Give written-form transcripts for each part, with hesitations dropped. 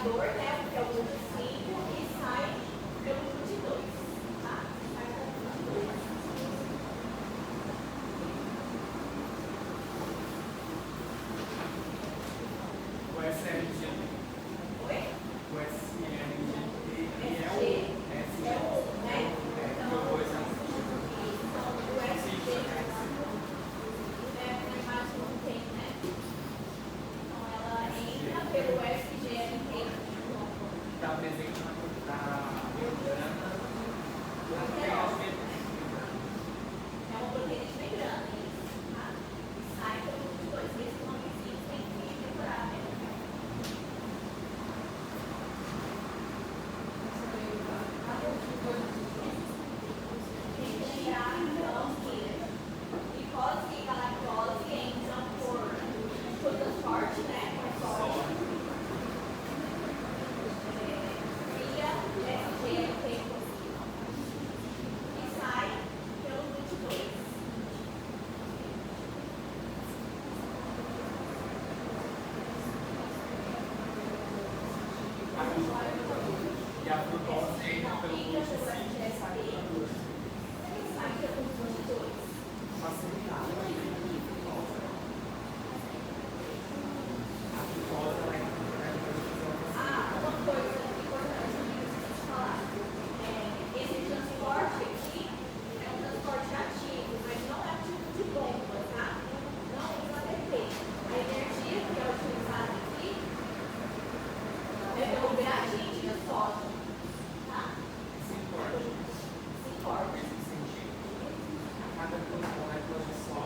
reador, né, que é o grupo 5, e sai pelo grupo de 2. Tá? Sai pelo grupo de 2. O SMG. Oi? O SMG é o SG é o 1, né? Então, o SG é a imagem não tem, né? Então, ela entra pelo SGLT. Está presente na membrana. É uma proteína de membrana, isso. Tá? Sai pelo grupo de 2. Esse nomezinho tem que decorar, né? Tem que lembrar, então, que glicose e galactose entram por transporte, né? Com sódio. Via SGLT possível. E sai pelo grupo 2. E a frutose entra Não, pelo entra grupo pelo 5. SGSP e sai pelo grupo 2. Facilitado. A frutose ela entra pelo Uma coisa importante que eu preciso falar. Esse transporte aqui é um transporte ativo, mas não é ativo de bomba, tá? Não usa ATP. A energia que é utilizada aqui é pelo beatídeo sódio, tá? Se importa. Se importa. Cada duas moléculas de sódio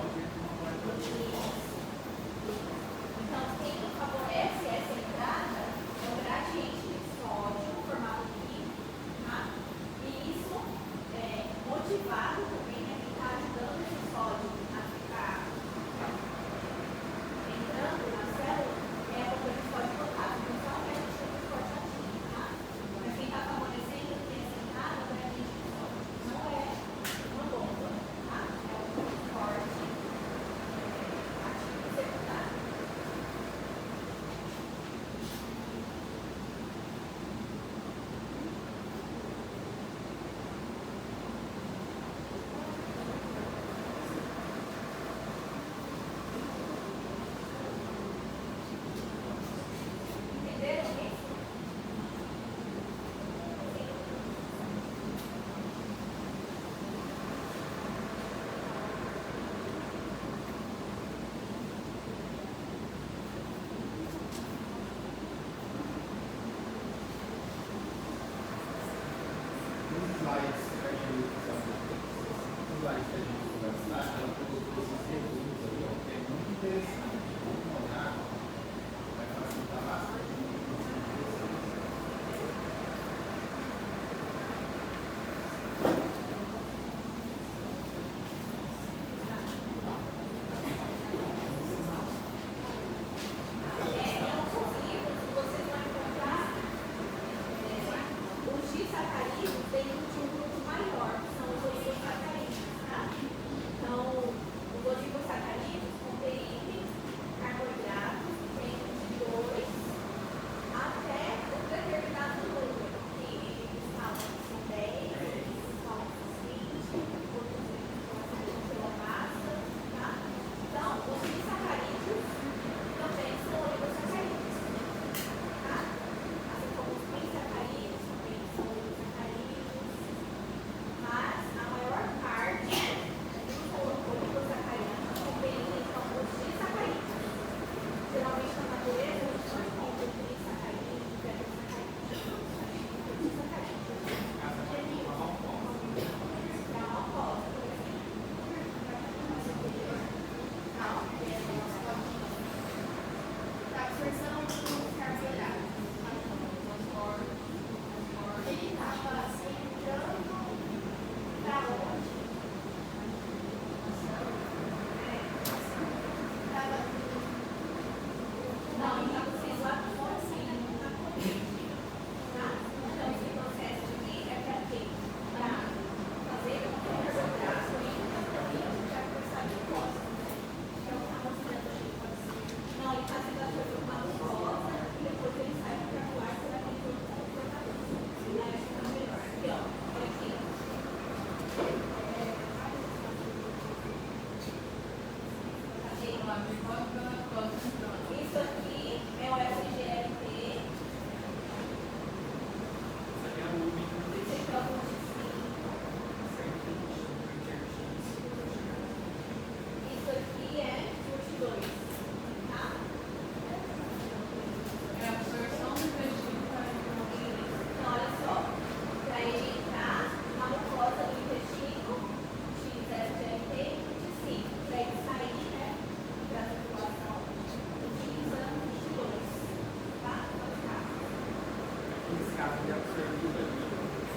nesse caso, ele é absorvido ali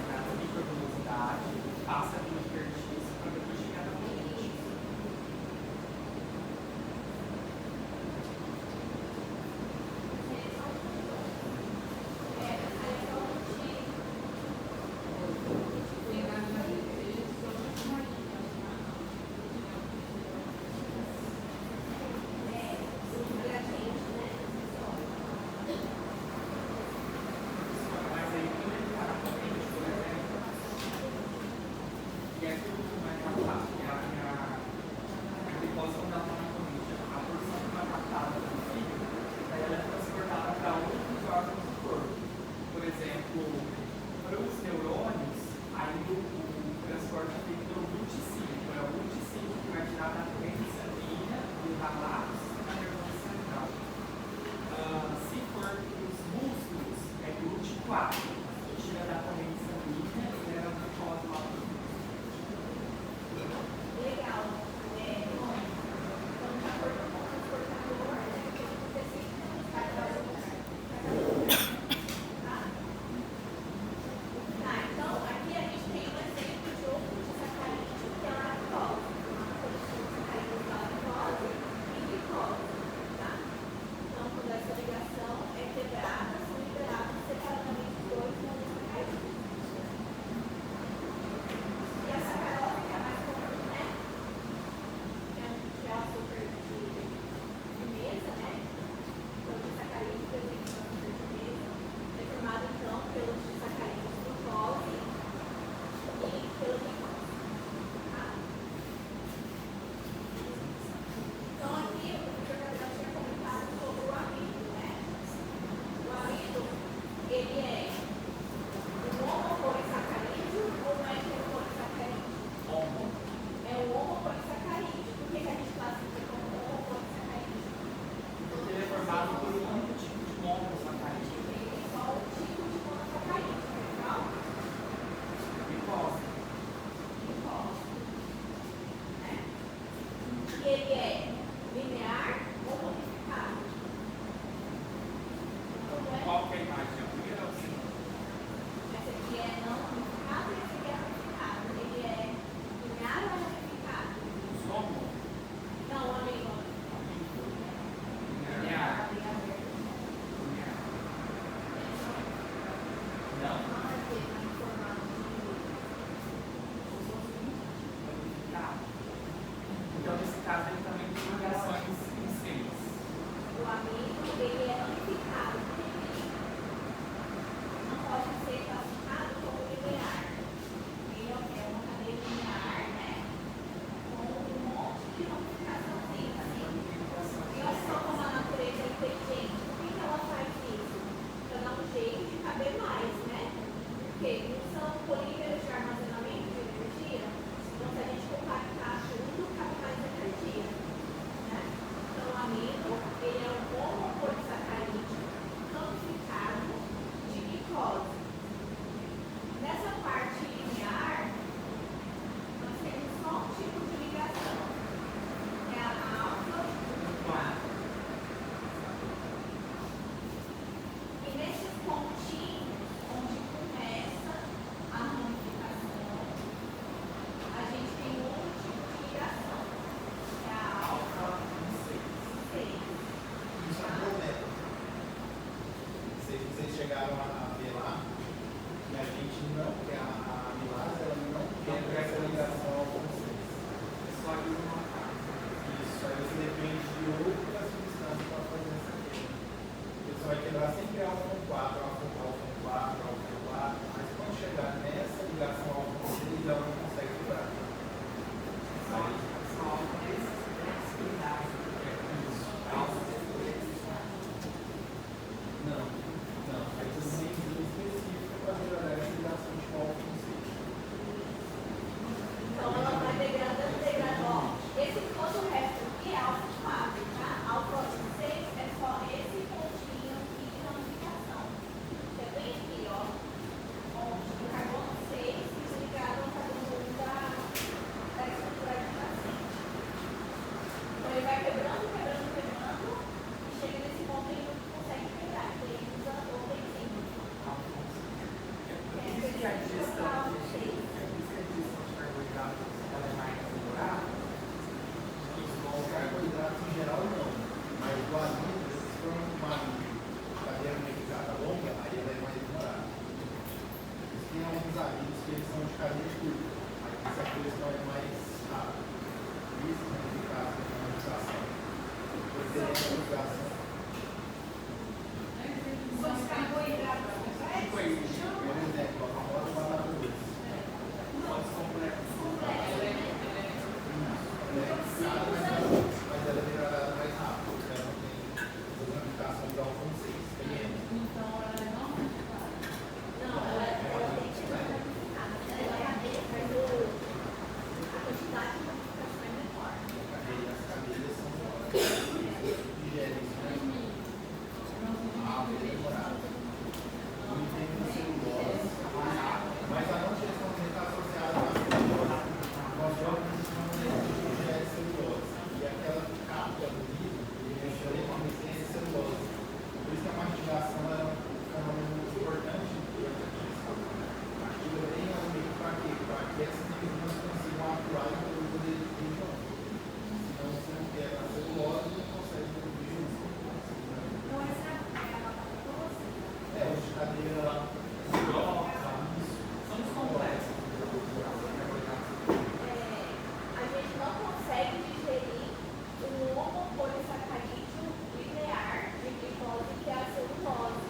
na microvelocidade, passa ali no superfície para depois chegar na corrente. Mas aí, quando ele está na corrente, por exemplo, e aquilo que vai captar, que é a glicose da corrente, a porção que vai captada do fio, aí ela é transportada para outros órgãos do corpo. Por exemplo, para os neurônios, aí o transporte é feito pelo multicílico. É o multicílico que vai tirar da corrente sanguínea do ralar do sistema nervoso central. Se for os músculos, é gluticular, que tira da corrente sanguínea e leva a glicose lá para o Legal. Bom, então, de acordo com o transportador, o que acontece tá, então aqui a gente tem um exemplo de outro disacarídeo que é a lactose. Uma coleção de sacarídeos da lactose e glicose, tá? Então, quando essa ligação é quebrada, são liberados separadamente os dois monossacarídeos. E a sacarose, que é a mais comum, né? Que é o açúcar de mesa, né? Então, o disacarídeo presente no açúcar de mesa é formado, então, pelos disacarídeos frutose e pela glicose. Tá? Então, aqui o professor Gabriel tinha comentado sobre o amido, né? O amido, ele é um homopolissacarídeo ou não é heteropolissacarídeo? Homo. É o homopolissacarídeo. Por que que a gente classifica como homopolissacarídeo? Porque ele é formado por um único tipo de monossacarídeo. Ele tem só o tipo de monossacarídeo, legal? Glicose. Glicose. Né? E ele é linear ou ramificado? Como é? Qual que é a imagem? A primeira ou a segunda? Esse aqui é não ramificado e esse aqui é ramificado. Ele é linear ou ramificado? Os homo. Não, amigo. Linear. Linear. Linear. Não. Ramificado. Então, nesse caso, ele também tem ligações em seis. O amido, ele é ramificado. Por que que não pode ser classificado como linear? Ele é uma cadeia linear, né? Com um monte de ramificaçãozinha, assim. E olha só como a natureza é inteligente. Por que que ela faz isso? Para dar um jeito de caber mais, né? Porque não são polímeros de armazenamento de energia. Então, se a gente compactar tudo, cabe mais energia, né? Então, o amido, ele é um homopolissacarídeo ramificado de glicose. Nessa parte linear, nós temos só um tipo de ligação, que é a alfa-glutamina. E nesses pontinhos, onde começa a ramificação, a gente tem um outro tipo de ligação, que é a alfa-6. Isso é um problema. Vocês chegaram a ver lá que a gente não quer, a amilase, ela não quer essa ligação ao conceito. É só de uma casa. Isso, aí você depende de outras substâncias para fazer essa quebra. Você vai quebrar sempre alfa com 4, alfa com 4, alfa com 4, mas quando chegar nessa ligação alfa com 6, ela não consegue quebrar. Só flexibilidade. Isso. Alfa Não, não. Aí você tem que específico para melhorar essa ligação de alfa com 6. Então ela vai degradando, degradando. Ó, esse todo o resto aqui é alfa 4, tá? Alfa 6 é só esse pontinho aqui de ramificação. Que é bem aqui, ó. Onde o carbono 6 fica ligado ao carbono 1 da estrutura de cadeia curta. Essa questão é mais rápida. Isso é eficaz na comunicação. Os carboidratos complexos. Por exemplo, a famosa batata doce. Pode ser complexo. Mas ela é degradada mais rápido, porque ela não tem aplicação de álcool 6. Não, ela tem que ser modificada. Ela é cadeia, mas a quantidade de modificação é menor. As cadeias são digerem isso, né? Rápido, demorado. Não tem celulose. Mas a não digestão está associada à celulose. Nós vamos digerir celulose. E aquela cápsula do vidro, ele é extremamente celulose. Por isso que a mastigação é um fenômeno importante durante a digestão. Aquilo é bem alimento para quê? Para que essas enzimas consigam atuar e produzir junto. Senão você não quer a celulose e não consegue produzir junto. Então, essa é a batata doce. É, os de cadeia São os complexos. A gente não consegue digerir o homopolissacarídeo linear de glicose, que é a celulose.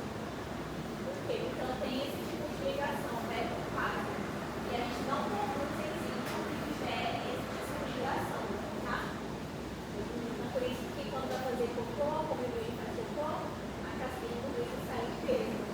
Por quê? Então tem esse tipo de ligação, né, com fácil. E a gente não produz enzima que digere esse tipo de ligação, tá? Então por isso que quando vai fazer cocô, como o faz cocô, a casquinha do leite sai inteiro.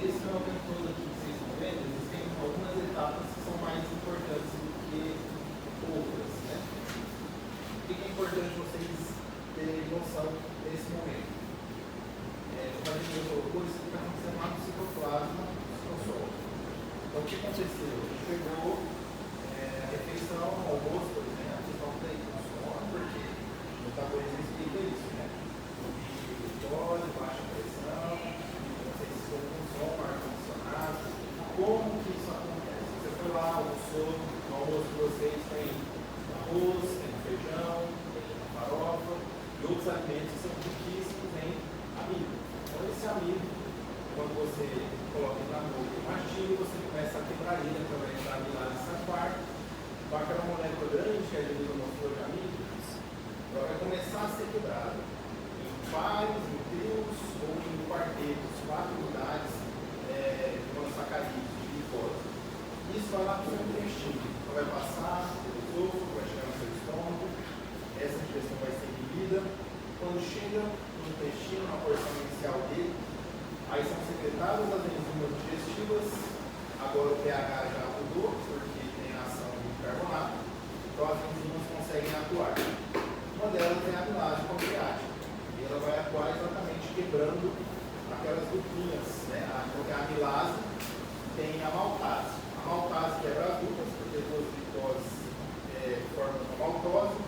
nesse momento todo aqui que vocês estão vendo, existem algumas etapas que são mais importantes do que outras, né? O que é importante vocês terem noção nesse momento? Como a gente colocou, isso está acontecendo lá no citoplasma do solo. Então, o que aconteceu? A gente pegou a refeição, o almoço, por exemplo, vocês vão ter que funciona, porque o metabolismo explica isso, né? Glicose, baixa pressão, vocês estão com som, ar-condicionado. Como que isso acontece? Você foi lá, almoçou, no almoço de vocês tem arroz, tem feijão, tem farofa e outros alimentos que são riquíssimos em amido. Então, esse amido, quando você coloca ele na boca e mastiga, você começa a quebrar ele através da amilase sacquarto. Então, aquela molécula grande que a gente mostrou de amígdalas, ela vai começar a ser quebrada em pares, em trios ou em quartetos, 4 unidades de monossacarídeos, de glicose. Isso vai lá para o seu intestino. Então, vai passar pelo esôfago, vai chegar no seu estômago, essa digestão vai ser inibida. Quando chega no intestino, na porção inicial dele, aí são secretadas as enzimas digestivas. Agora o pH já mudou, porque tem a ação do bicarbonato, então as enzimas conseguem atuar. Uma delas é a amilase pancreática, e ela vai atuar exatamente quebrando aquelas duplinhas, né? Porque a amilase tem a maltase. A maltase quebra as duplas, porque duas glicoses formam uma maltose.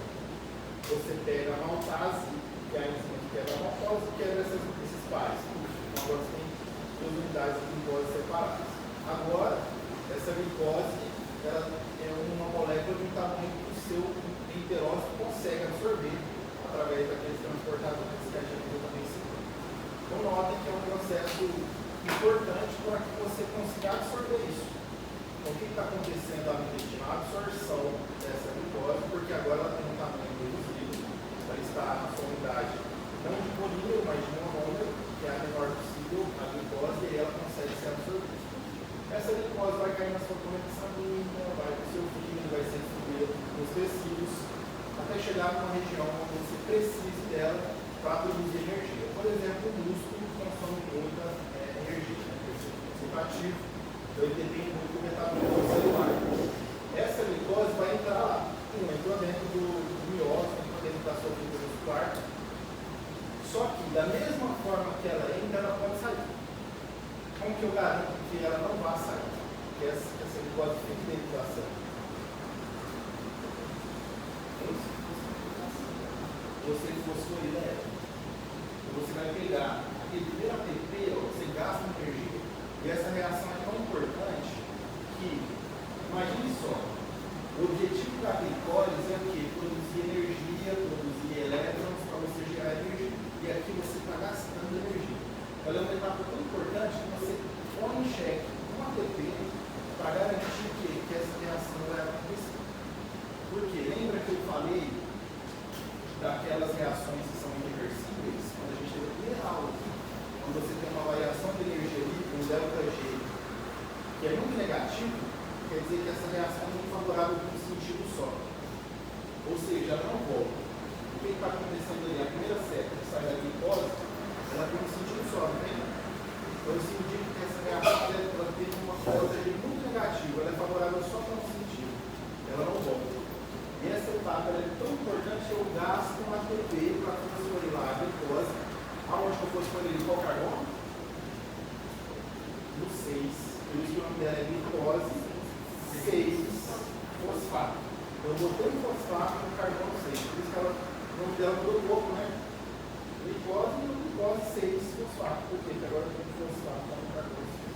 Você pega a maltase, que é a enzima que quebra a maltose, e quebra esses pares. Então agora você tem 2 unidades de glicose separadas. Agora, essa glicose ela é uma molécula de um tamanho que o seu enterócito consegue absorver através daqueles transportadores que a gente também citou. Então, notem que é um processo importante para que você consiga absorber isso. Então, o que está acontecendo lá no intestino? A absorção dessa glicose, porque agora ela tem um tamanho reduzido, ela está na sua unidade não de polímero, mas de monômero, que é a menor possível, a glicose, e ela consegue ser absorvida. Essa glicose vai cair na sua corrente sanguínea, vai para o seu fígado, vai ser distribuída nos tecidos, até chegar numa região onde você precise dela para produzir energia. Por exemplo, o músculo consome muita energia, né? Porque é ativo, então ele depende muito do metabolismo celular. Essa glicose vai entrar lá, entrou dentro do miócito, entrou dentro da sua fibra muscular. Só que, da mesma forma que ela entra, ela pode sair. Como que eu garanto que ela não vai sair? Que essa glicose fique dentro da célula. Você fosforila ela. Você vai pegar aquele primeiro ATP, você gasta energia, e essa reação é tão importante que, imagine só, o objetivo da glicólise é o quê? Produzir energia, produzir elétrons para você gerar energia. E aqui você está gastando energia. Ela é uma etapa tão importante que você põe em xeque um ATP para garantir que essa reação vai acontecer. Por quê? Lembra que eu falei daquelas reações que são irreversíveis? Quando a gente teve a primeira aula aqui, quando você tem uma variação de energia ali, um ΔG, que é muito negativo, quer dizer que essa reação é muito favorável por um sentido só. Ou seja, ela não volta. O que está acontecendo ali? A primeira seta que sai da glicose, ela tem um sentido só, não tem? Então, isso indica que essa reação ela tem uma ΔG muito negativa, ela é favorável só para um sentido. Ela não volta. E essa etapa é tão importante que eu gasto um ATP para fosforilar a glicose. Aonde que eu fosforilei qual carbono? No 6. Por isso que o nome dela é glicose 6-fosfato. Eu botei um fosfato no carbono 6. Por isso que o nome dela mudou um pouco, né? Glicose e glicose 6-fosfato. Por quê? Porque agora eu tenho fosfato no carbono 6.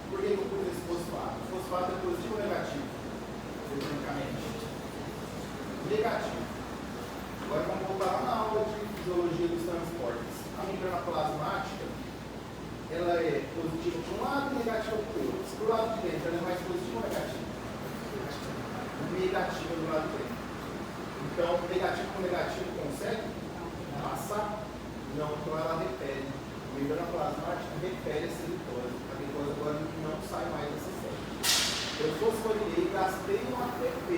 Por que eu pus esse fosfato? O fosfato é positivo ou negativo? Tecnicamente. Negativo. Agora vamos voltar lá na aula de fisiologia dos transportes. A membrana plasmática, ela é positiva para um lado e negativa para o outro. Se do lado de dentro ela é mais positiva ou negativa? Negativa do lado de dentro. Então, negativo com negativo consegue passar? Não, então ela repele. A membrana plasmática repele essa glicose. A glicose agora não sai mais dessa célula. Eu fosforilei, gastei um ATP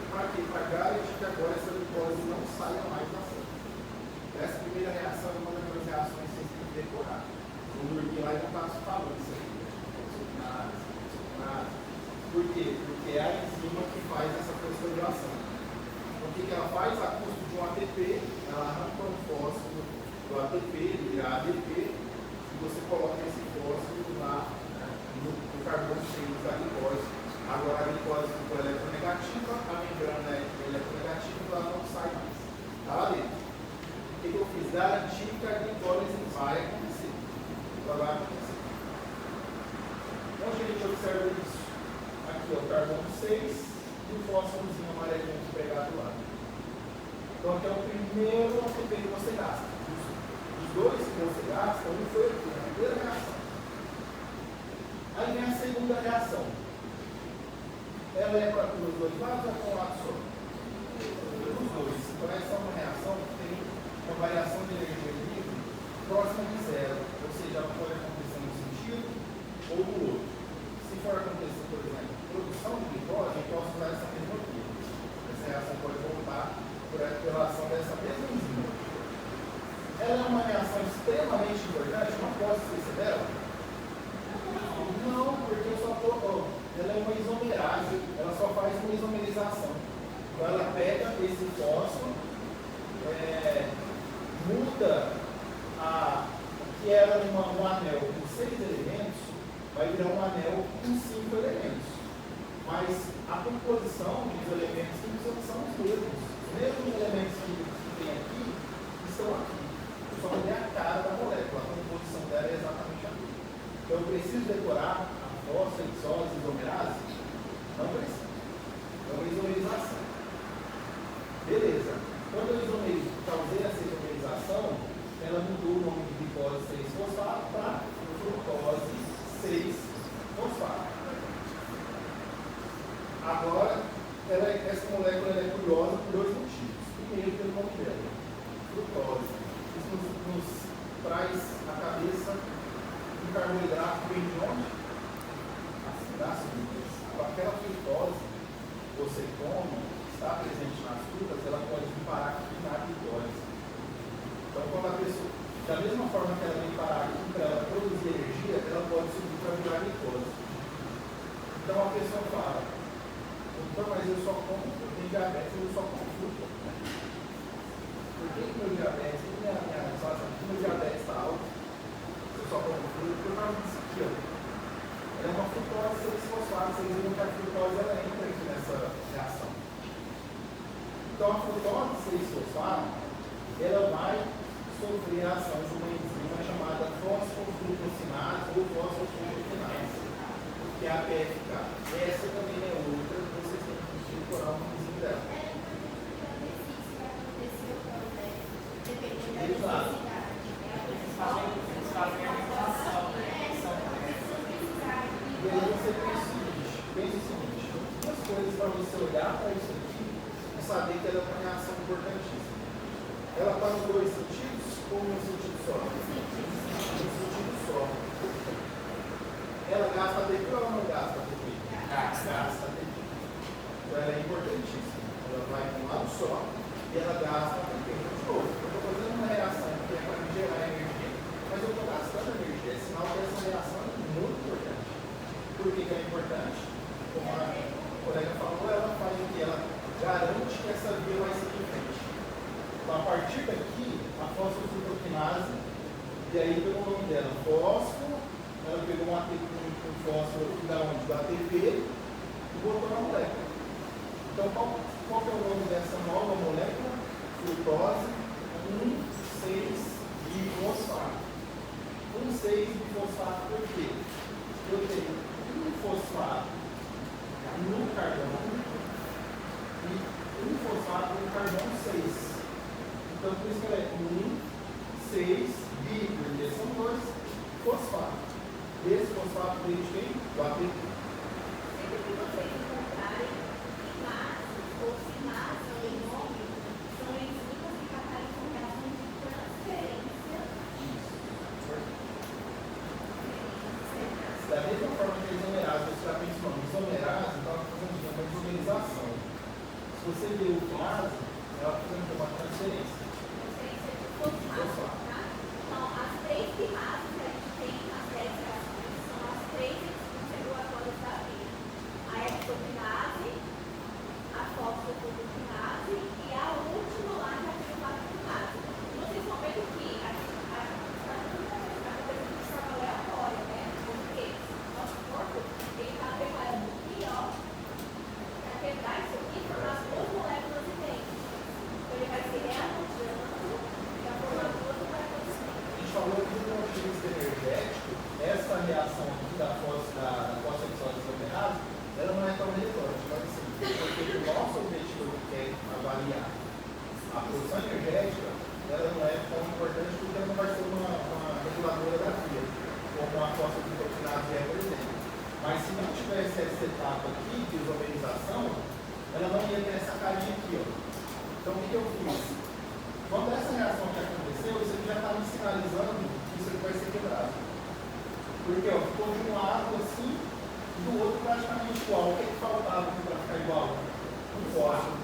para garantir que agora essa glicose não saia mais da célula. Essa primeira reação é uma daquelas reações que vocês têm que decorar. Não dormir lá e não está falando isso aqui. isomerização. Então, o que ela faz? A custo de um ATP, ela arranca um fósforo do ATP, ele vira ADP, e você coloca esse fósforo lá, né, no carbono 6 da glicose. Agora a glicose ficou eletronegativa, a membrana é eletronegativa, ela não sai mais. Está lá dentro. O que eu fiz? Garantir que a glicólise vai acontecer. Ela vai acontecer. Onde a gente observa isso? Aqui, ó, o carbono 6 e o fósforozinho amarelinho pegado lá. Então, aqui é o primeiro ATP que você gasta. Os dois que você gasta, um foi aqui, na primeira reação. Aí vem a segunda reação. Ela é para os dois lados ou é para um lado só? Os dois. Então, essa é uma reação que tem uma variação de energia livre próxima de zero. Ou seja, ela pode acontecer num sentido ou no outro. Se for acontecer, por exemplo, produção de glicose, eu posso usar essa mesma coisa. Essa reação pode voltar por relação dessa mesma enzima. Ela é uma reação extremamente importante, eu não posso esquecer dela? Não, porque eu só estou. Ela é uma isomerase, ela só faz uma isomerização. Então ela pega esse fósforo, muda o que era um anel com 6 elementos, vai virar um anel com 5 elementos. Mas a composição dos elementos químicos são os mesmos. Os mesmos elementos químicos que tem aqui estão aqui. Eu só mudei a cara da molécula, a composição dela é exatamente a mesma. Então eu preciso decorar a fosfo, isomerase? Não precisa. É uma isomerização. Beleza. Quando eu causei essa isomerização, ela mudou o nome de glicose 6-fosfato para frutose 6-fosfato. Agora, essa molécula é curiosa por dois motivos. Primeiro, pelo nome dela, frutose. Isso nos traz à cabeça um carboidrato que vem de onde? Das frutas. Aquela frutose que você come, está presente nas frutas, ela pode vir parar aqui na glicose. Então, quando a pessoa, da mesma forma que ela vem parar aqui para ela produzir energia, ela pode subir para virar glicose. Então, a pessoa fala, então, mas eu só como, eu tenho diabetes, eu só como fruta. Por que meu diabetes, meu diabetes está alto, eu só como fruta? Por causa disso aqui, ó. Ela é uma frutose 6-fosfato, vocês viram que a frutose ela entra aqui nessa reação. Então a frutose 6-fosfato, ela vai sofrer a ação de uma enzima chamada fosfofrutosinase ou fosfofrutokinase, que é a PFK. Essa também é outra que vocês têm que decorar o nomezinho dela. Exato. Eles fazem a regulação, né? E aí você pensa o seguinte, duas coisas para você olhar para isso aqui e saber que ela é uma reação importantíssima. Ela está nos dois sentidos ou num sentido só? No sentido só. Ela gasta ATP ou ela não gasta ATP? Gasta ATP. Então ela é importantíssima. Ela vai de um lado só e ela gasta ATP. Então, de novo, eu estou fazendo uma reação que é para me gerar energia, mas eu estou gastando energia. É sinal que essa reação é muito importante. Por que é importante? Como a colega falou, ela faz o que? Ela garante que essa via vai seguir em frente. Então, a partir daqui, a fosfofrutokinase, e aí pelo nome dela, fósforo, ela pegou um fósforo da onde? Do ATP e botou na molécula. Então, qual que é o nome dessa nova molécula? Frutose 1,6-bifosfato. 1,6-bifosfato por quê? Eu tenho um fosfato no carbono e um fosfato no carbono 6. Então, por isso que ela é 1,6-bi, porque são dois fosfatos. Esse fosfato vem de quem? Do ATP. Sempre que vocês encontrarem imagens ou sinais em nome, são enzimas que catalisam reações de transferência. Da mesma forma que a isomerase, você está pensando, isomerase, então ela está fazendo uma isomerização. Se você vê o clase, ela está fazendo uma transferência. Transferência de fosfato, tá? Então, as três queimadas que a gente tem nas 10 reações são as três enzimos regulatórias da vida. A hexokinase, a fosfo da fosfodiexilatase desaminase, ela não é tão relevante, mas assim, porque o nosso objetivo que é avaliar a produção energética, ela não é tão importante porque ela não vai ser uma reguladora da via, como a fosfodiexilatase é, por exemplo. Mas se não tivesse essa etapa aqui de isomerização, ela não ia ter essa carinha aqui, ó. Então o que eu fiz? Quando essa reação que aconteceu, isso aqui já está me sinalizando que isso aqui vai ser quebrado. Porque ó, ficou de um lado assim e do outro praticamente igual. O que faltava aqui para ficar igual? Um fósforo.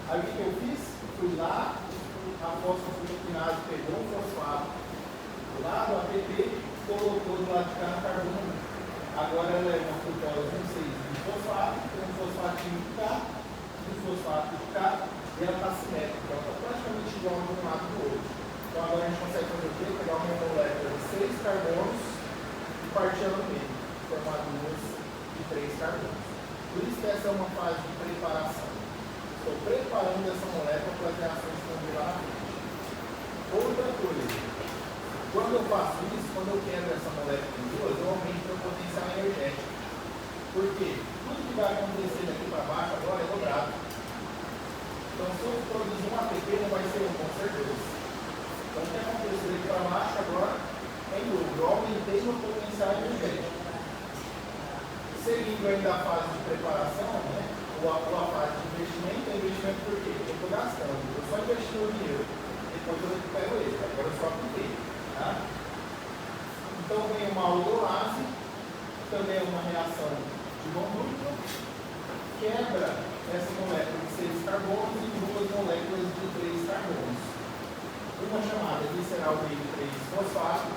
Aí o que eu fiz? Fui lá, a fosfodiexilatase pegou um fosfato do lado, a ATP, colocou do lado de cá no carbono. Agora ela é uma frutose 1,6 de fosfato, tem um fosfatinho de cá, um fosfato de cá, e ela está simétrica, ela está praticamente igual de um lado do outro. Então agora a gente consegue fazer o quê? Pegar uma molécula de 6 carbonos e partir ela no meio, formar 2 e 3 carbonos. Por isso que essa é uma fase de preparação. Estou preparando essa molécula para as reações que vão vir lá na frente. Outra coisa, quando eu faço isso, quando eu quebro essa molécula em duas, eu aumento meu potencial energético. Por quê? Tudo que vai acontecer daqui para baixo agora é dobrado. Então, se eu produzir um ATP, não vai ser um, vão ser 2. Então, o que aconteceu daqui para baixo agora é em dobro. Eu aumentei meu potencial energético. Seguindo ainda a fase de preparação, né? Ou a fase de investimento, é investimento por quê? Eu estou gastando. Eu só investi o dinheiro. Depois eu recupero ele. Agora eu só apliquei. Tá? Então, vem uma aldolase, também é uma reação de bom duplo, quebra essa molécula de 6 carbonos em 2 moléculas de 3 carbonos. Uma chamada de gliceraldeído 3-fosfato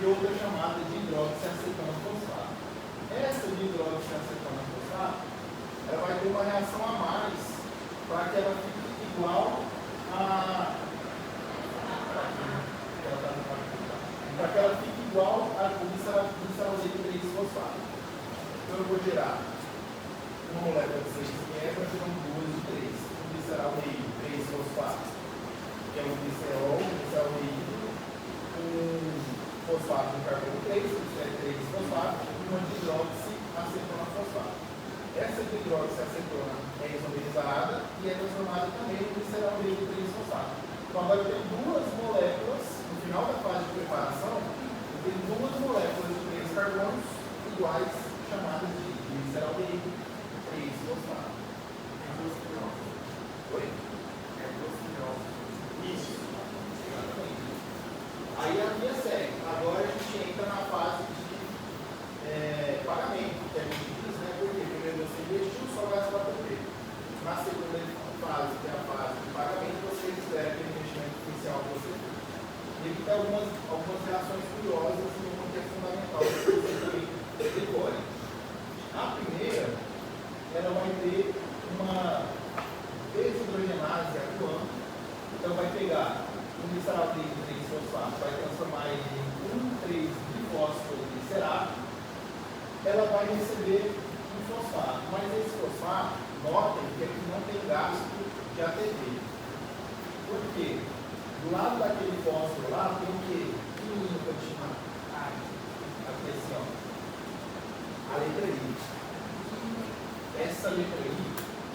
e outra chamada de hidroxiacetano fosfato. Essa de hidroxiacetano fosfato, ela vai ter uma reação a mais para que ela fique igual a... para que ela fique igual a gliceraldeído 3-fosfato. Então eu vou gerar uma molécula de 6 quebra, são 2 de 3. Um gliceraldeído 3-fosfato, que é um gliceraldeído, um fosfato de carbono 3, que é 3-fosfato, e uma de hidroxiacetona fosfato. Essa de hidroxiacetona é isomerizada e é transformada também em gliceraldeído 3-fosfato. Então agora eu tenho 2 moléculas, no final da fase de preparação, eu tenho 2 moléculas de 3 carbonos iguais, chamadas de gliceraldeído 3-fosfato. Oi? Isso. Exatamente. Aí a linha segue. Agora a gente entra na fase de pagamento, que a gente diz, né? Porque primeiro você investiu, só gasta para ATP. Na segunda fase, que é a fase de pagamento, você espera aquele investimento inicial que você fez. E aqui tem algumas reações curiosas e uma que é fundamental para você também decore. A primeira, ela vai ter uma desidrogenase atuando, então vai pegar um gliceraldeído 3-fosfato, vai transformar ele em 1,3-difosfodiesterado, ela vai receber um fosfato, mas esse fosfato, notem que aqui não tem gasto de ATP. Por quê? Do lado daquele fósforo lá tem o quê? Pequenininho para te chamar. Aqui assim, ó. A letra I. Essa letra I,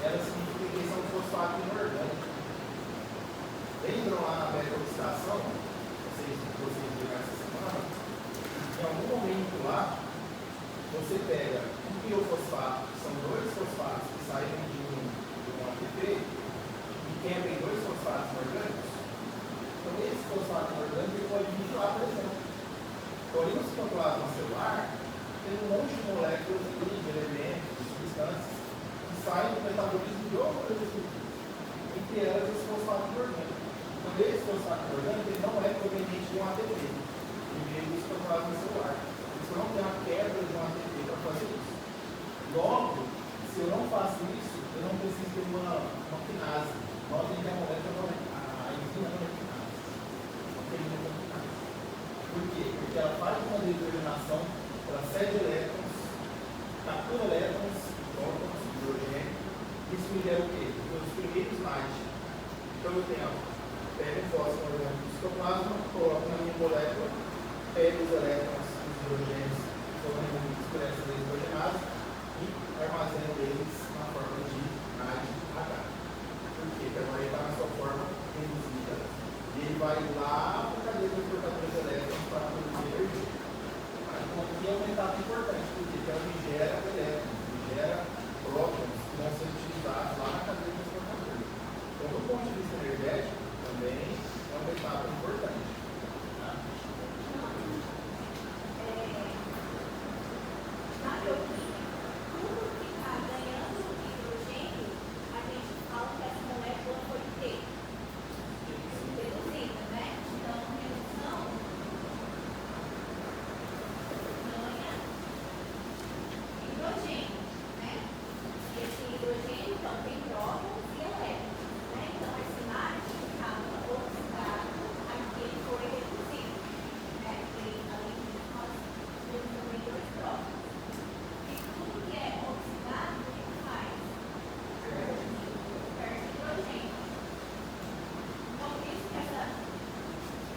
ela significa que esse é um fosfato inorgânico. Lembram lá na beta-oxidação, vocês viram essa semana, em algum momento lá, você pega um piofosfato, que são 2 fosfatos que saem de um ATP, e quebra em 2 fosfatos orgânicos. Então, esse fosfato orgânico ele pode vir de lá, por exemplo. Então, ali no citoplasma celular, tem um monte de moléculas de elementos, de substâncias, que saem do metabolismo de outras estruturas. Entre elas, esse fosfato orgânico. Então, esse fosfato orgânico ele não é proveniente de um ATP, ele vem do citoplasma celular. Isso não tem uma quebra de um ATP para fazer isso. Logo, se eu não faço isso, eu não preciso ter uma quinase. Notem que a molécula a enzima não é quinase. Não tem uma quinase. Por quê? Porque ela faz uma desidrogenação, ela cede elétrons, captura elétrons, prótons, hidrogênio. Isso me gera o quê? Os primeiros NAD. Então eu tenho, pego um fósforo orgânico do citoplasma, coloco na minha molécula, pego os elétrons, os hidrogênios bioquímica, tudo que está ganhando hidrogênio, a gente fala que essa molécula foi reduzida, né? Então, redução ganha hidrogênio, né? E esse hidrogênio, então, tem prótons e elétrons, né? Então, esse NAD que estava oxidado, aqui ele foi reduzido, né? Porque além disso, nós temos também dois prótons. E tudo que é oxidado, o que faz? Perde hidrogênio. Então, por isso que essa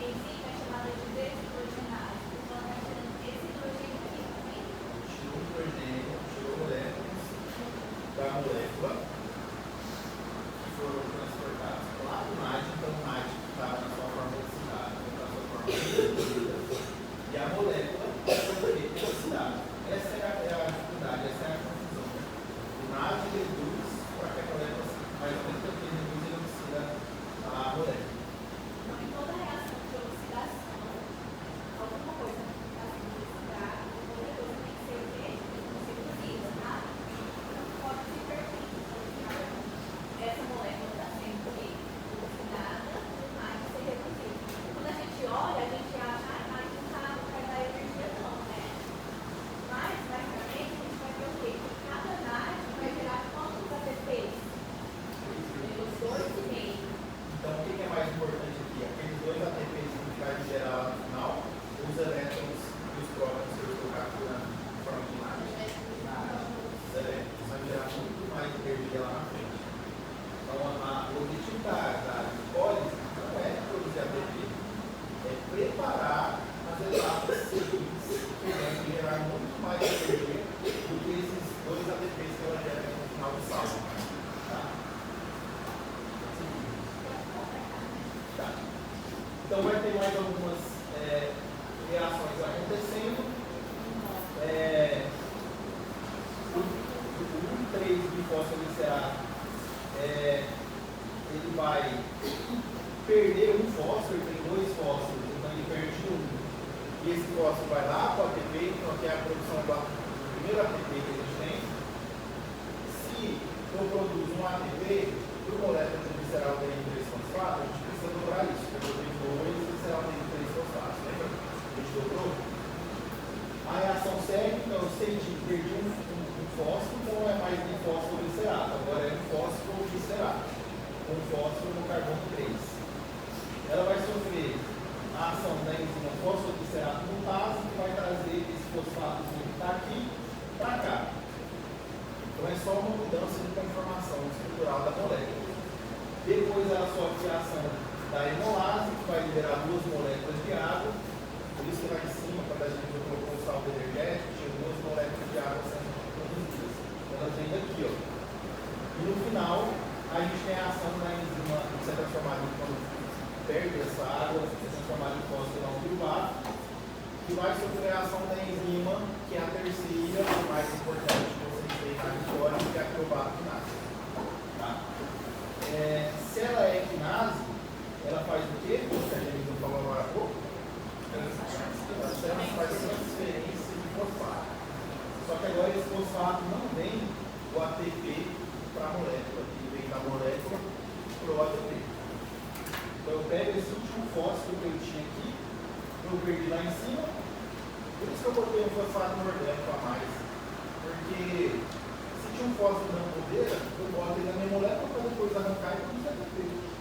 enzima é chamada de desidrogenase, porque ela está tirando esse hidrogênio aqui, tá vendo? Tirou o hidrogênio, tirou moléculas da molécula que foram transportadas lá do NAD, então o NAD estava na sua forma oxidada, na sua forma reduzida, e a molécula foi oxidada. Essa é a dificuldade, essa é a confusão. O NAD reduz para que a molécula, mais ou menos, que reduz e oxida a molécula. Então, em toda reação de oxidação, alguma coisa está sendo oxidada, outra coisa tem que ser o quê? Reduzida, tá? Não pode se permitir. Essa molécula está sendo o quê? Oxidada, mais ser reduzida. Quando a gente olha, a gente acha, mas não vai dar energia não, né? Mas, mais pra frente, a gente vai ver o quê? Que cada NAD vai gerar quantos ATPs? Os 2,5. Então, o que é mais importante aqui? Aqueles dois ATPs que vai gerar lá no final, os elétrons e os prótons que eu colocar aqui na forma de NAD. Os elétrons vão gerar muito mais energia lá na frente. Então, o objetivo da glicólise não é produzir ATP, é preparar as etapas seguintes que vão gerar muito mais energia do que esses dois ATPs que ela gera no final do salto. Tá? Tá. Então vai ter mais algumas reações acontecendo. O 3 bifosforilicerato ele vai perder um fósforo, ele tem dois fósforos, então ele perde um. E esse fósforo vai lá para o ATP, então aqui é a produção do primeiro ATP que a gente tem. Se eu produzo um ATP, por molécula de gliceraldeído 3-fosfato, a gente precisa dobrar isso, porque eu tenho 2 gliceraldeído 3-fosfato, lembra? A gente dobrou. A reação segue, então eu sei que perdi um fósforo, então não é mais um fósforo glicerato, agora é um fósforo glicerato, com fósforo no carbono 3. Ela vai sofrer a ação da enzima fosfoglicerato mutase, que vai trazer esse fosfato que está aqui para cá. Então é só uma mudança de conformação estrutural da molécula. Depois ela sofre a ação da hemolase, que vai liberar 2 moléculas de água. Por isso que lá em cima, quando a gente colocou o saldo energético, tinha 2 moléculas de água sendo produzidas. Elas vêm daqui, ó. E no final, a gente tem a ação da enzima que se transformar quando perde essa água, se transformar em fósforo piruvato, que vai sofrer a ação da enzima, que é a terceira, a mais importante que vocês têm na glicose, que é a piruvato quinase. Tá? Se ela é quinase, ela faz o quê? Que a gente falou agora há pouco? Ela faz transferência de fosfato. Só que agora esse fosfato não vem do ATP para a molécula, que vem da molécula para o ATP. Então eu pego esse último fósforo que eu tinha aqui, eu perdi lá em cima, por isso que eu botei um fosfato orgânico a mais. Porque se tinha um fósforo na podeira, eu boto ele na minha molécula para depois arrancar e produzir ATP.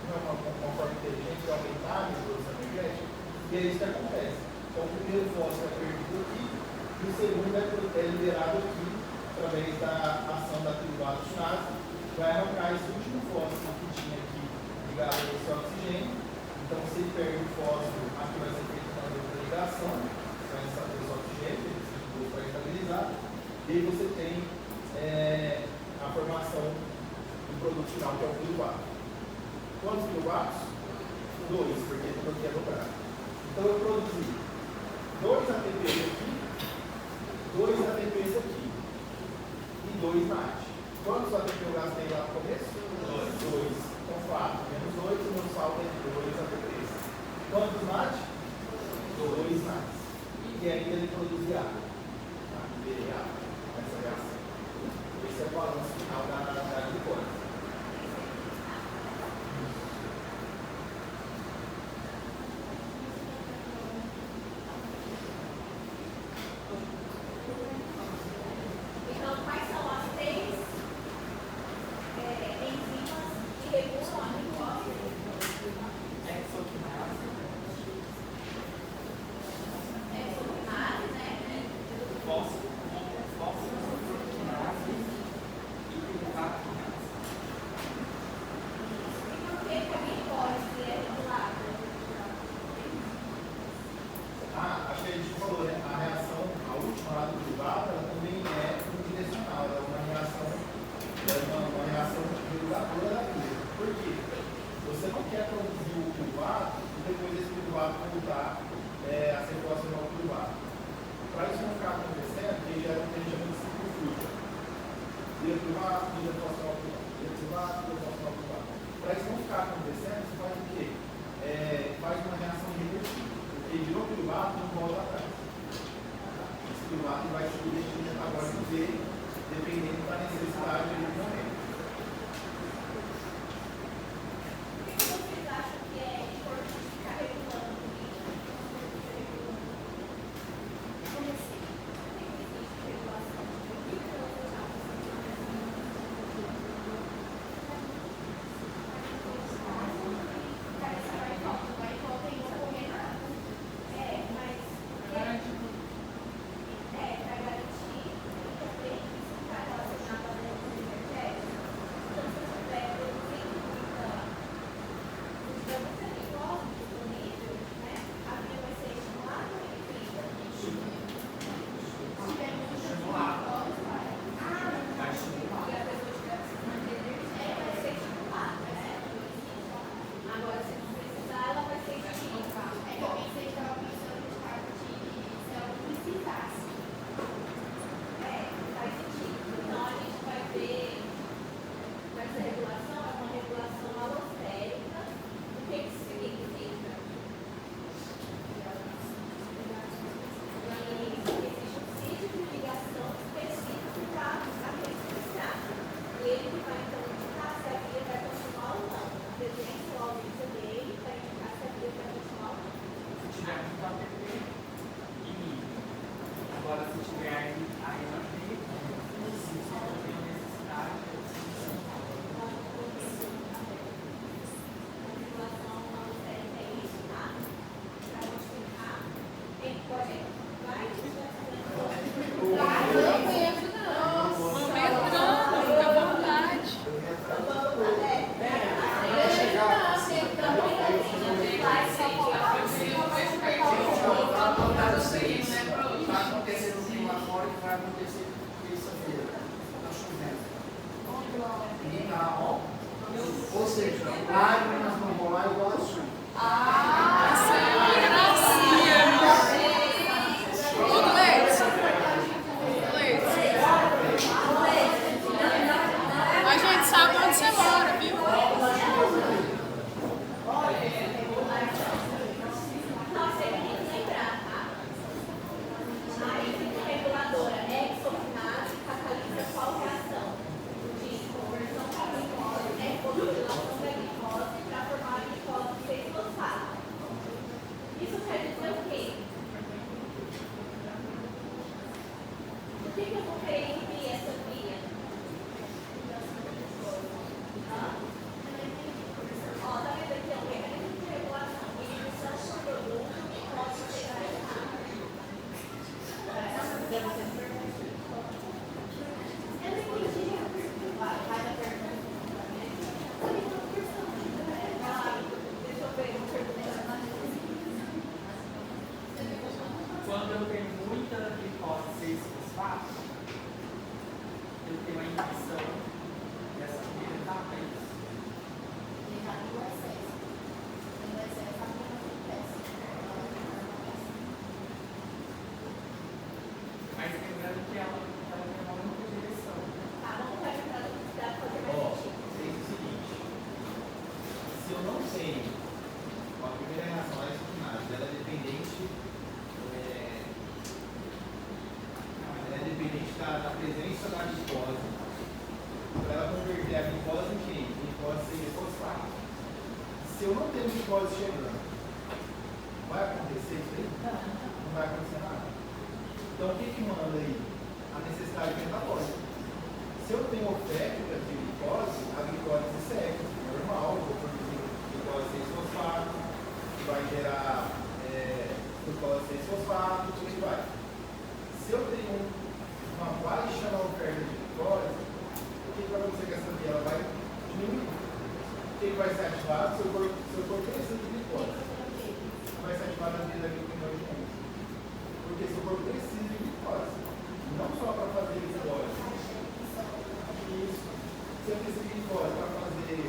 Não é uma forma inteligente de aumentar a minha produção energética. E é isso que acontece. Então o primeiro fósforo é perdido aqui, e o segundo é liberado aqui, através da ação da piruvato quinase, vai arrancar esse último fósforo que tinha aqui ligado a esse oxigênio. Então se ele perde o fósforo, aqui vai ser feita uma dupla ligação, vai saber esse oxigênio, ele vai estabilizar, e aí você tem a formação do produto final, que é o piruvato. Quantos piruvatos? 2, porque tudo aqui é dobrado. Então eu produzi 2 ATPs aqui, 2 ATPs aqui e 2 NAD. Quantos ATP eu gastei lá no começo? 2. Então 4 menos 8, meu saldo é de 2 ATPs. Quantos NAD? 2 NAD. E ainda ele produzir água. Tá? Liberei água. Mas destino metabólico dele, dependendo da necessidade do momento. Por que vocês acham que é importante ficar regulando o ritmo? Comecei. Por que existe regulação? O que vocês acham? Parece que vai e volta e não comer nada. Mas para garantir e também isso está relacionado à lei energética. Então, se eu tiver produzindo muita glicose disponível, né, a vida vai ser estimulada ou reduzida? Se tiver muito glicose, vai. E a pessoa tiver precisando de energia, vai ser estimulada, né? Agora, se não precisar, ela vai ser estimulada. É que eu pensei que estava pensando de parte de se ela não precisasse. Faz sentido. Então, a gente vai ver essa regulação, é uma regulação alostérica. O que isso significa? Existe um sítio de ligação específico para aquele substrato. E ele que vai, então, indicar se a via vai continuar ou não. A presença ou a ausência dele vai indicar se a via vai continuar ou não. Se tiver muito ATP e nível. Agora, se tiver aí a ANT, se não tem necessidade, Regulação alostérica é isso, tá? Para modificar. Pode ir? Vai? Vai acontecer no clima fora e vai acontecer terça-feira. Está chovendo. E tá, ó. Ou seja, lágrimas vão rolar igual a chuva. A gente sabe onde você mora, viu? Nossa, é bonito lembrar, tá? A enzima reguladora exokinase catalisa qual reação? De conversão da glicose, fosforilação da glicose para formar a glicose 6-fosfato. Isso quer dizer o quê? Por que eu vou querer inibir essa via? Ó, tá vendo aqui, ó, o mecanismo de regulação, inibição por produto e pode ser errado. Eu não entendi. Vai na pergunta. Deixa eu ver uma pergunta. quando eu tenho muita glicose 6-fosfato, eu tenho a inibição dessa primeira etapa, é isso. Mas lembrando que ela tem uma única direção. Tá, vamos para a velocidade fazer Ó, mais sentido. fez o seguinte: se eu não tenho a primeira reação à esquinase, ela é dependente, da presença da glicose, para ela converter a glicose em quê? Glicose 6-fosfato. Se eu não tenho glicose chegando, vai acontecer isso aí? Não vai acontecer nada. Então, o que manda aí? A necessidade metabólica. Se eu tenho oferta de glicose, a glicose se seca, normal, vou produzir glicose 6-fosfato, que vai gerar glicose 6-fosfato, tudo que vai. Se eu tenho uma baixa na oferta de glicose, o que vai acontecer com essa via? Ela vai diminuir. O que vai ser ativado? Seu corpo precisa de glicose. Vai ser ativado a via da glicose. Porque seu corpo precisa de glicose. Não só para fazer glicose. Isso. Você precisa de glicose para fazer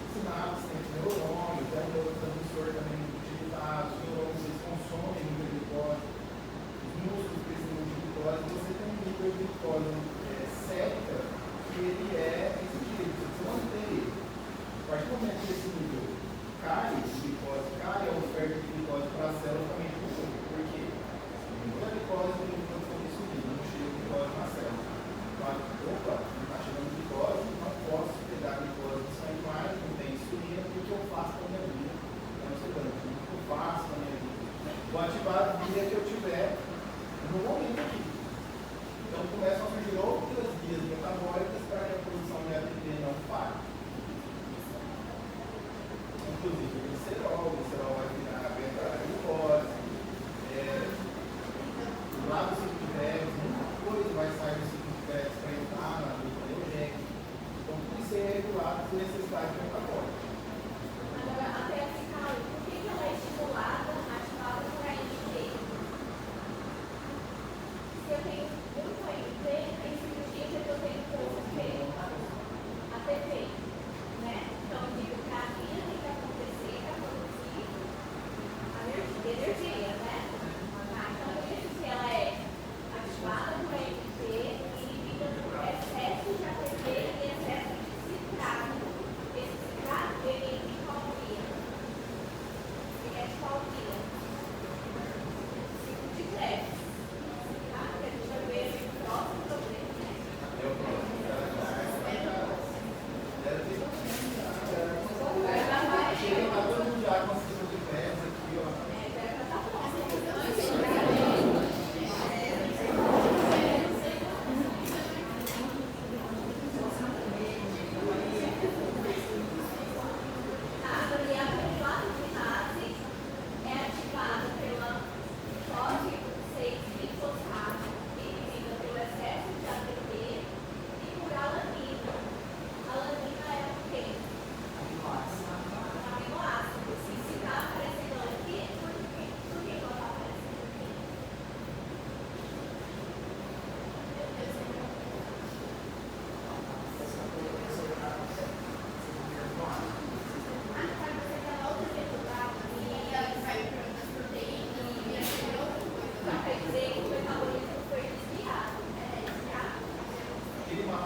sinapses, neurônios, neurotransmissor também utilizados, os neurônios eles consomem muita glicose, os músculos precisam de glicose, você tem um nível de glicose certa que ele é exigido. Você mantém ele. A partir do momento que esse nível cai, de glicose cai, a oferta de glicose para a célula também diminui. Por quê? Muita glicose tem condição de subir, não chega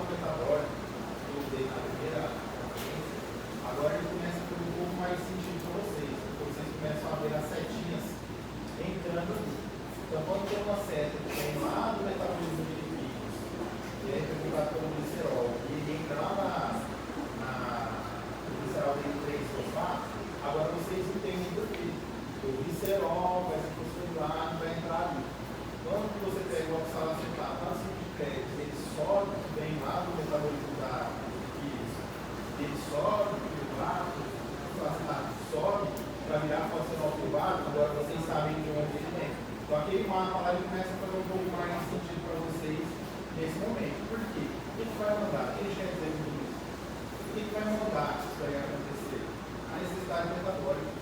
do metabólico que eu usei na primeira conferência, agora ele começa a ter um pouco mais sentido para vocês. Porque vocês começam a ver as setinhas entrando. Então, quando tem uma seta que vem lá do metabolismo de lipídios, e é regulado pelo glicerol, e ele entra lá no glicerol de 3-fosfato, agora vocês entendem por quê. O glicerol vai se fosforilar, vai entrar ali. Quando você pega o oxalacetato, ácido de crédito, ele sobe, vem lá do metabolismo da lipídios, ele sobe, o acetato sobe para virar fosfenol privado, agora vocês sabem de onde ele vem. Então aquele mapa lá ele começa a fazer um pouco mais de sentido para vocês nesse momento. Por quê? O que vai mandar? O que ele quer dizer com isso? O que vai mandar isso aí acontecer? A necessidade metabólica.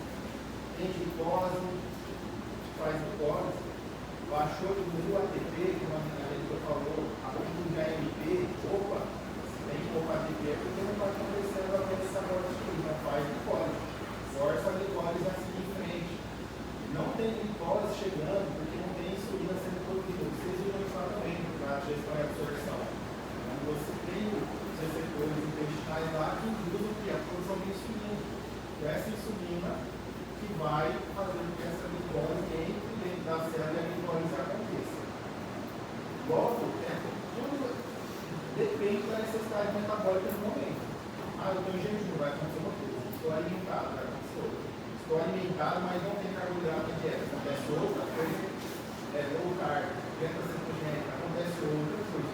Tem glicose, faz glicose, baixou do ATP, que uma menina falou, a ponto de AMP, opa, se tem pouco ATP é porque não está acontecendo a coisa essa morte aqui, não faz glicose. Força a glicose a seguir em frente. Não tem glicose chegando porque não tem insulina sendo produzida. Vocês viram isso lá também na gestão e absorção. Quando você tem os receptores intestinais lá que induzem que a produção de insulina. E essa insulina que vai fazer com que essa glicose entre dentro da célula e a glicose aconteça. Logo, tudo depende da necessidade metabólica no momento. Ah, eu estou em jejum, vai acontecer uma coisa. Estou alimentado, vai acontecer outra. Estou alimentado, mas não tem carboidrato na dieta. Acontece outra coisa, low carb, dieta cetogênica, acontece outra coisa.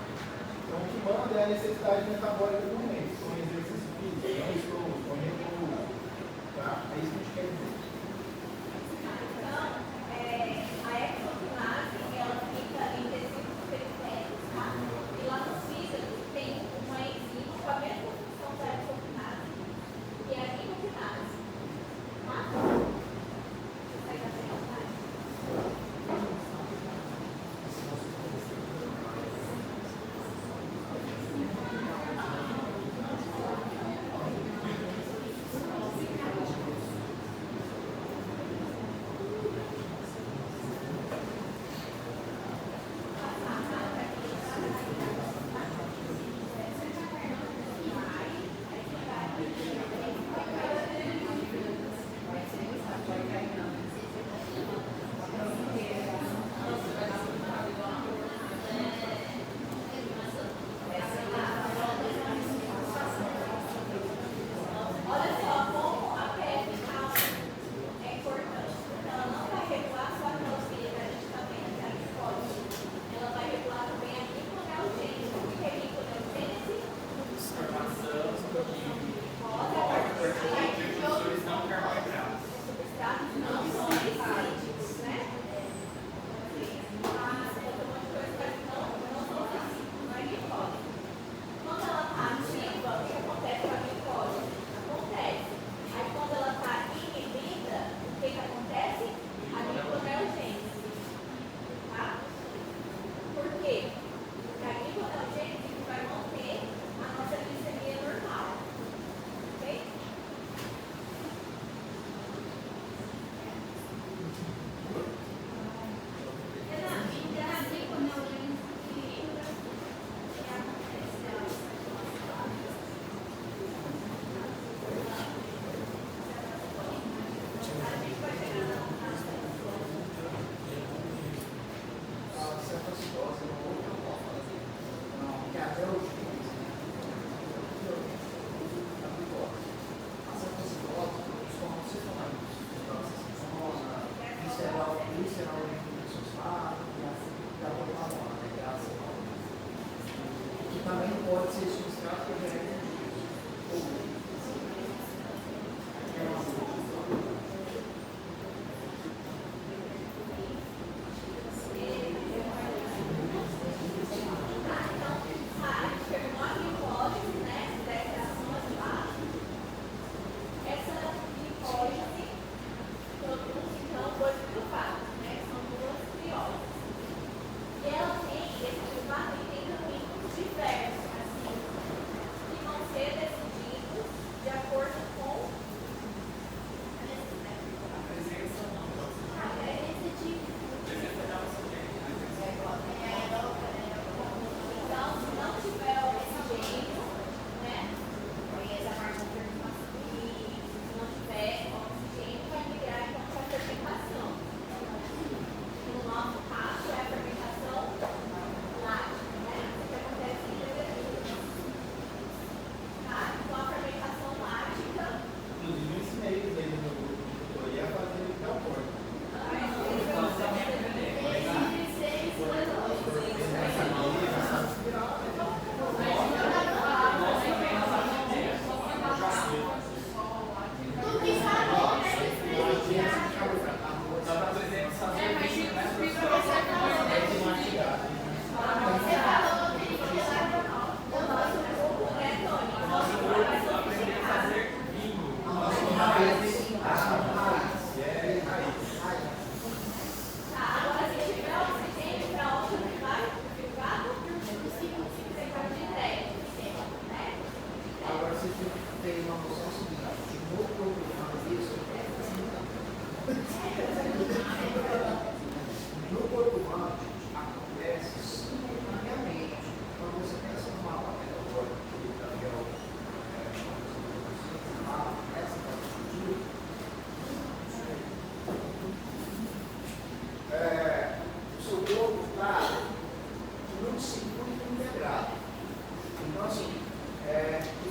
Então, o que manda é a necessidade metabólica do momento. Estou em exercício físico, não estou em repouso. Tá? É isso que a gente quer dizer. Então, a exoquinase, ela fica em tecidos periféricos, tá? E lá no fígado tem uma enzima com a mesma função da exoquinase, que é a imoquinase. Tá? Sai da frente, tá? Olha só como a PF-causa é importante, porque ela não vai regular só a calosfia que a gente está vendo, que é a glicose. Ela vai regular também a gliconeogênese. O que é gliconeogênese? Formação de Glicose não carboidratos. substratos não solícitos, né? Mas tem um monte de coisa que não solícitos, não é glicose. Quando ela está ativa, o que acontece com a glicose? Acontece. Aí quando ela está inibida, o que acontece? A gliconeogênese. Tá? Por quê? Porque a gliconeogênese vai manter a nossa glicemia normal. Ok? A cetocitose é uma outra forma. Não, que até hoje a glicose. A cetocitose, os hormônios cetônicos, glicerol fosfato, e a propanol, né, que é a acetona. Que também pode ser substrato que gera energia. Ou é uma coisa. Diversos, assim, que vão ser decididos de acordo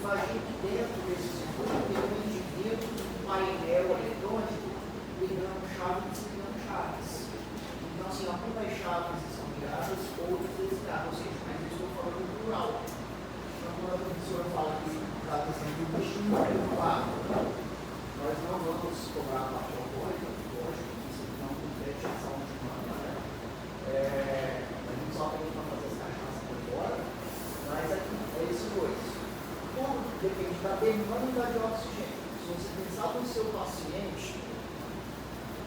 imagine que dentro desse circuito tem um indivíduo, um painel eletrônico, ligando chaves e desligando chaves. Então, assim, algumas chaves são ligadas, outras desligadas. Ou seja, mas eu estou falando no plural. Então, quando a professora fala que está dizendo o bichinho preocupado, nós não vamos cobrar a parte alcoólica, lógico, isso não compete a saúde humana, né? A gente só tem para fazer as caixas por fora, mas aqui é esses dois. Tudo depende da demanda de oxigênio. Se você pensar no seu paciente,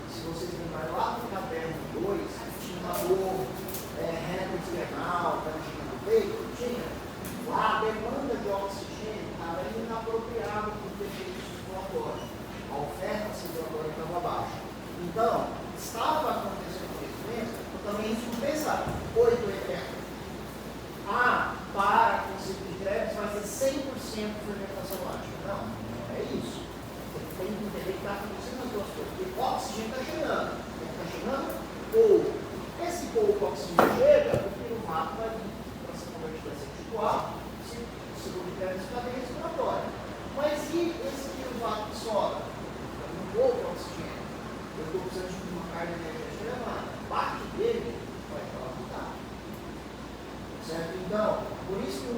se vocês lembrarem lá no caderno 2, tinha uma dor renal, cantina no peito, tinha. Lá a demanda de oxigênio estava inapropriada para o defeito circulatório. A oferta circulatória estava baixa. Então, estava acontecendo um crescimento, então também a gente não pensa 880. Para conseguir greves vai ser 100% fermentação lática. Não, não é isso. Você tem que entender que está acontecendo as duas coisas. Porque o oxigênio está chegando. Está chegando pouco. Esse pouco oxigênio chega, o piruvato vai vir para ser convertido a acetil-CoA, segundo greves de cadeia respiratória. Mas e esse piruvato que sobra? Um pouco oxigênio. Eu estou precisando de uma carga energética elevada. Parte dele vai para lá mudar. Certo? Então, por isso que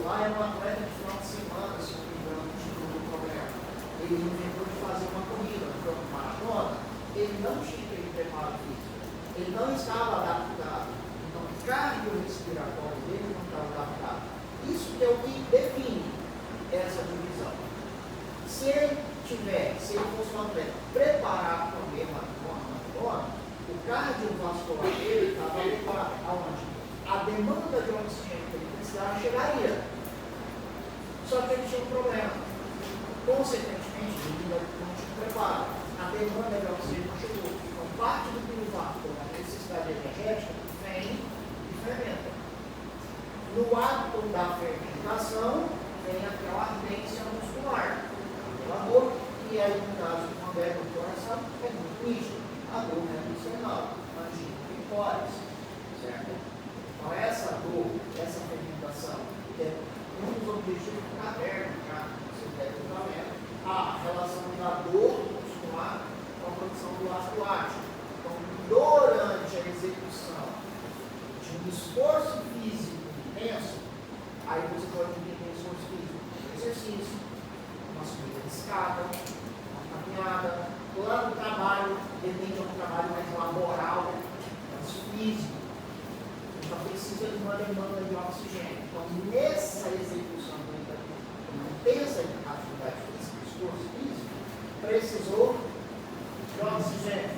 lá é um atleta de final de semana, se não me engano, no título do programa. Ele inventou de fazer uma corrida no campo de maratona, ele não tinha aquele preparo físico, ele não estava adaptado. Então, o cardiorrespiratório dele não estava adaptado. Isso é o que define essa divisão. Se ele fosse um atleta preparado para o maratona, o cardiovascular dele estava adequado. Aonde? A demanda de oxigênio que ele precisava chegaria. Só que ele tinha um problema. Consequentemente, ele não tinha preparo. A demanda de oxigênio não chegou. Então, parte do piruvato, a necessidade energética, vem e fermenta. No ato da fermentação, vem aquela ardência muscular, aquela dor, que aí, no caso, quando é do coração, é muito nítido. A dor é emocional, angina picóris, certo? Então, essa dor, essa fermentação, é um dos objetivos do caderno, já, vocês devem estar vendo, a relação da dor muscular com a produção do ácido lático. Então, durante a execução de um esforço físico intenso, aí você pode entender esforço físico, exercício, uma subida de escada, uma caminhada, lá no trabalho, depende de um trabalho mais laboral, mais físico. Então precisa de uma demanda de oxigênio. Então, nessa execução do intensa atividade física, esforço físico, precisou de oxigênio.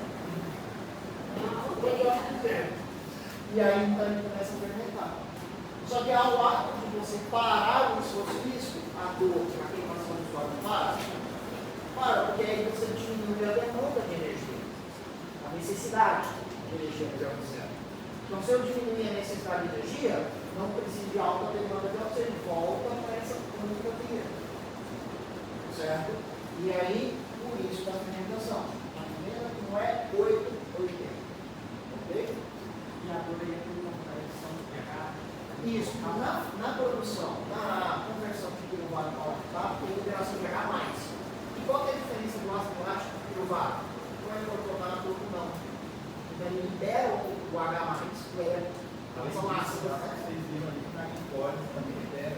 E aí então ele começa a fermentar. Só que ao ato de você parar o esforço físico, a dor, a queimação do suor para, porque aí você diminui a demanda de energia, a necessidade de energia, melhor dizendo. Então, se eu diminuir a necessidade de energia, não preciso de alta demanda de oxigênio, volta para essa única via. Certo? E aí, por isso da fermentação. A primeira não é 8, 80. Ok? E a dor aí é por conta da edição do pH. Isso. Na produção, na conversão de piruvato para lactato, tem liberação de pH mais. E qual é a diferença do ácido lático e piruvato? Não é incorporado, não. Então, ele libera o H+, que é a são ácidas. Vocês viram ali que na glicose também libera,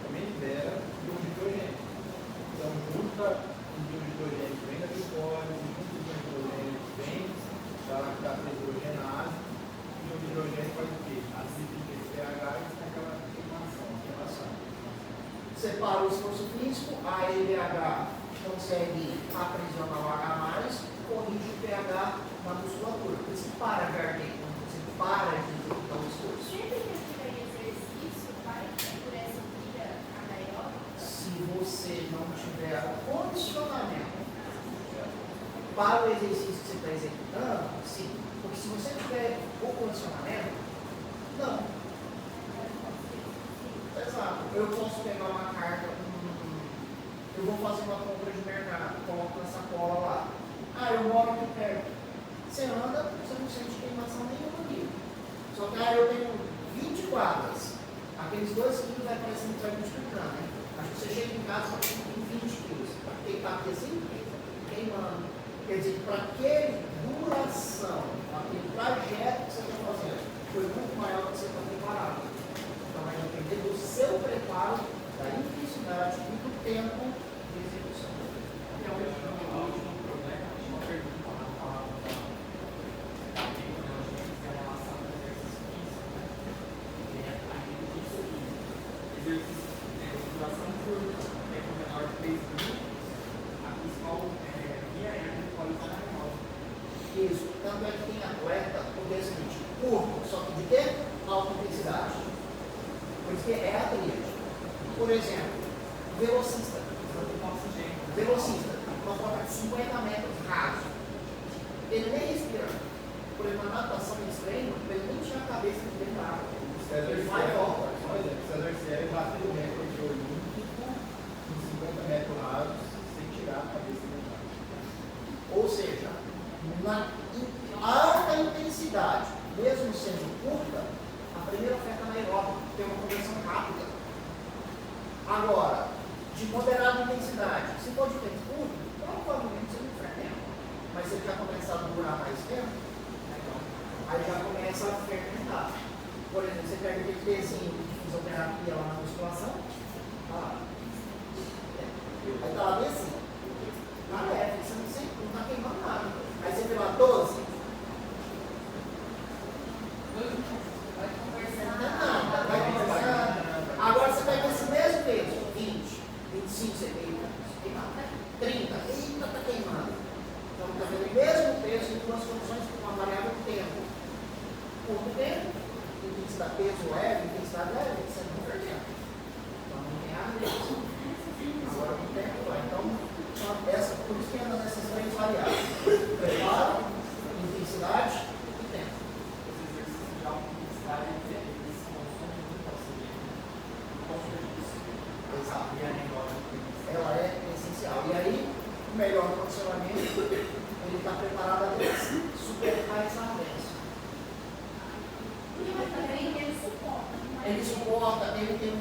também libera o hidrogênio. Então, junta o hidrogênio que vem da glicose, junto o hidrogênio que vem da lactato hidrogenase, e o hidrogênio faz o quê? Acidifica esse pH e tem aquela queimação. Separa o esforço físico, a LDH consegue aprisionar o H+, corrige o pH na musculatura. Por isso que para de arder, quando você para de executar o esforço. Sempre que eu tiver exercício, vai por essa via anaeróbica. Se você não tiver condicionamento para o exercício que você está executando, sim. Porque se você tiver o condicionamento, não. Exato. Eu posso pegar uma carga, eu vou fazer uma compra de mercado, coloco na sacola lá. Eu moro aqui perto. Você anda, você não sente queimação nenhuma aqui. Só que eu tenho 20 quadras. A aqueles 2 quilos vai parecendo que vai multiplicando, né? Acho que você chega em casa e tem 20 quilos. Porque está aqui assim, queimando. Quer dizer, para aquele duração, aquele trajeto que você está fazendo, foi muito maior do que você está preparado. Então vai depender do seu preparo, da intensidade e do tempo de execução. E a última problema, uma pergunta na palavra da relação ao exercício físico, né? Exercício de duração curta, tempo menor de 3 minutos, a principal via é a glicose anaeróbica. Isso, tanto é que tem atleta, porque é o seguinte, curto, só que de quê? Alta intensidade. Por isso que é a tríade. Por exemplo, velocista. Velocista, uma prova de 50 metros raso. Ele nem respira. Por exemplo, na natação de treino, ele nem tinha a cabeça de dentro da água. Ele vai e volta. Olha, César Cielo bateu o recorde olímpico em 50 metros rasos sem tirar a cabeça do mar. Ou seja, na alta intensidade, mesmo sendo curta, a primeira oferta anaeróbica tem uma conversão rápida. Agora, de moderada intensidade, se for de tempo curto, provavelmente você não fermenta. Mas se ele já começar a durar mais tempo, aí já começa a fermentar. Por exemplo, você pega aquele pezinho de fisioterapia lá na musculação, aí está lá bem assim. Tá leve, você não está queimando nada. Aí você vê lá 12. Vai conversando. Não, vai conversando. Agora você pega esse mesmo peso, 20, 25, você queima, 30, eita, está queimando. Então está vendo o mesmo peso em duas condições com uma variável de tempo. Curto tempo, intensidade peso leve, intensidade leve, você não perdeu. Então não tem nada disso. Agora o tempo vai. Então, por isso que anda nessas 3 variáveis: preparo, intensidade e tempo. Os exercícios de alta intensidade, eles consomem muito oxigênio. Exato. E a anaeróbica. Ela é essencial. E aí, o melhor condicionamento, ele está preparado a suportar essa ardência. Mas também ele suporta. Ele suporta, ele tem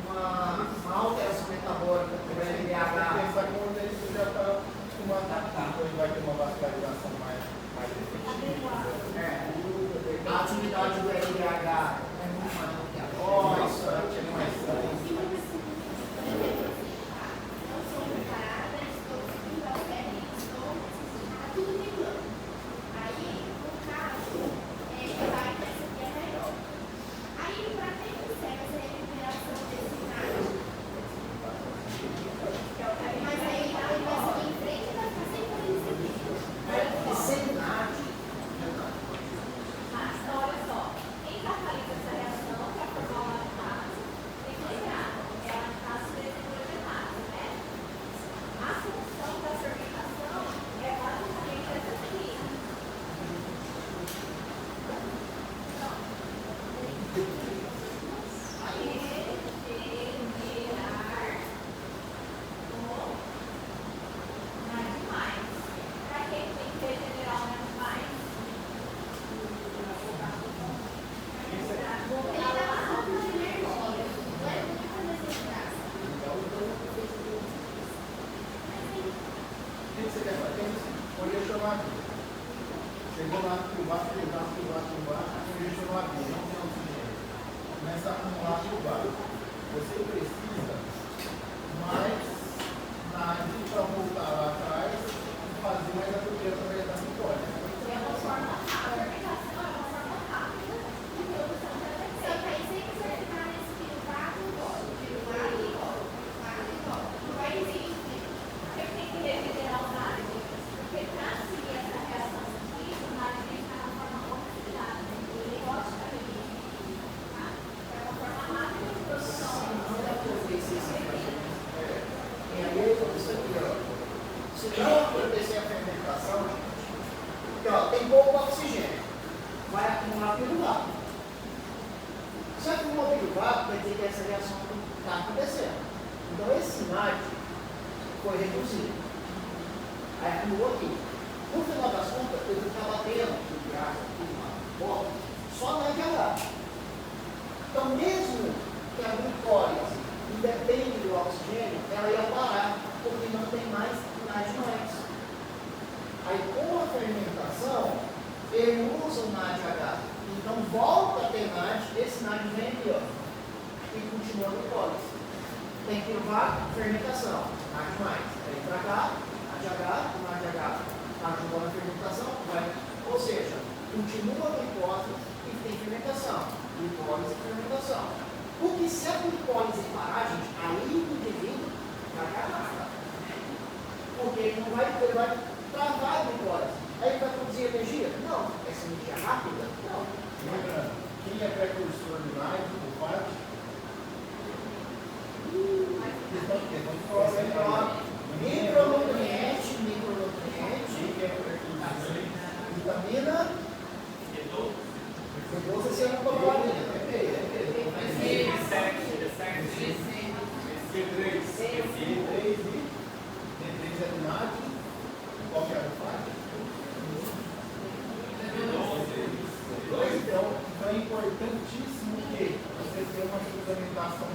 uma alteração metabólica do Tem que LDH. pensar que o organismo já está acostumado, então ele vai ter uma vascularização mais efetiva. A atividade do LDH é muito maior que a voz, é mais sangue. Não sou preparada, estou subindo a pele, estou tudo ligando. Aí, no caso, vai nessa via anaeróbica. Aí, para quem consegue essa recuperação desse nada, mas aí vai seguir em frente e vai fazer por isso aqui. Senade. Mas, olha só, quem catalisa essa reação para formar o lactase, tem que lembrar, é a lactase desidrogenase, né? A função da fermentação é basicamente essa aqui. Regenerar o mais. Para que tem que regenerar o mais? O que você quer fazer? Podia chamar aqui. Chegou lá no cubar, podia chamar aqui, não tem oxigênio. Começa a acumular cubar. Você precisa mais nada para voltar lá atrás e fazer mais a primeira através da vitória. É uma forma rápida. A fermentação é uma forma rápida de produção de energia. Só que aí sem você ficar nesse piruvado e volta, piruvado e volta, piruvado e volta. Não vai existir. Porque tem que regenerar o nada. Porque para seguir essa reação aqui, o nada tem que estar na forma oxidada. Ele gosta de regenerar. Tá? É uma forma rápida de produção. E aí, isso aqui, ó. Se não acontecer a fermentação, porque, ó, tem pouco oxigênio, vai acumular piruvato. Se acumula piruvato, quer dizer que essa reação está acontecendo. Então, esse NAD foi reduzido. Aí acumulou aqui. No final das contas, eu vou ficar batendo de gás aqui, uma bola, só NAD H. Então, mesmo que a glicose independe do oxigênio, ela ia parar, porque não tem mais NAD+. Aí com a fermentação, ele usa o NADH. Então volta a ter NAD, esse NAD vem aqui, ó, e continua a glicose. Tem que levar fermentação, NAD+. Vem para cá, NADH, o NADH ajuda na fermentação, vai. Ou seja, continua a glicose e tem fermentação. Glicose e fermentação. Porque se a glicose parar, gente, aí o indivíduo vai cagar. Porque ele não vai, ele vai travar a glicose. Aí ele vai produzir energia? Não. Essa energia rápida? Não. Lembrando, quem é precursor do NAD, o FAT? Micronutriente, Quem é precursor? vitamina, depois você não tomou a linha. D3 é do NAD, qual que é o FAT? Então é importantíssimo que você tenha uma suplementação